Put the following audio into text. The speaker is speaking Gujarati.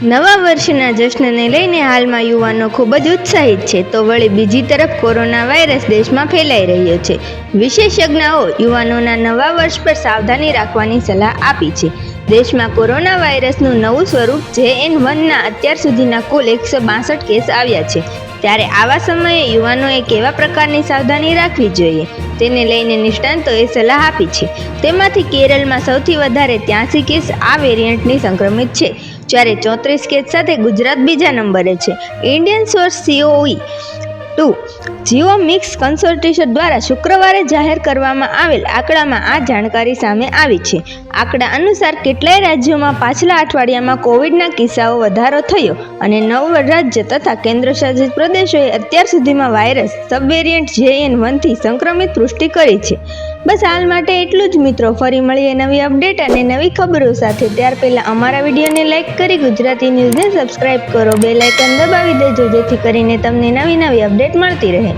નવા વર્ષના જશ્નને લઈને હાલમાં યુવાનો ખૂબ જ ઉત્સાહિત છે, તો વળી બીજી તરફ કોરોના વાયરસ દેશમાં ફેલાઈ રહ્યો છે. વિશેષજ્ઞોએ યુવાનોના નવા વર્ષ પર સાવધાની રાખવાની સલાહ આપી છે. દેશમાં કોરોના વાયરસનું નવું સ્વરૂપ JN1ના અત્યાર સુધીના કુલ 162 કેસ આવ્યા છે. ત્યારે આવા સમયે યુવાનોએ કેવા પ્રકારની સાવધાની રાખવી જોઈએ તેને લઈને નિષ્ણાતોએ સલાહ આપી છે. તેમાંથી કેરળમાં સૌથી વધારે 83 કેસ આ વેરિયન્ટની સંક્રમિત છે, જ્યારે 34 કેસ સાથે ગુજરાત બીજા નંબરે છે. ઇન્ડિયન સોર્સ COE2 જીઓમિક્સ કન્સોર્ટિયમ દ્વારા શુક્રવારે જાહેર કરવામાં આવેલ આંકડામાં આ જાણકારી સામે આવી છે. આંકડા અનુસાર કેટલાય રાજ્યોમાં પાછલા અઠવાડિયામાં કોવિડના કિસ્સાઓ વધારો થયો અને 9 રાજ્ય તથા કેન્દ્રશાસિત પ્રદેશોએ અત્યાર સુધીમાં વાયરસ સબવેરિયન્ટ JN1થી સંક્રમિત પુષ્ટિ કરી છે. બસ હાલ માટે એટલું જ મિત્રો. ફરી મળીએ નવી અપડેટ અને નવી ખબરો સાથે. ત્યાર પહેલાં અમારા વિડીયોને લાઇક કરી ગુજરાતી ન્યૂઝને સબસ્ક્રાઇબ કરો, બેલ આઇકન દબાવી દેજો જેથી કરીને તમને નવી અપડેટ મળતી રહે.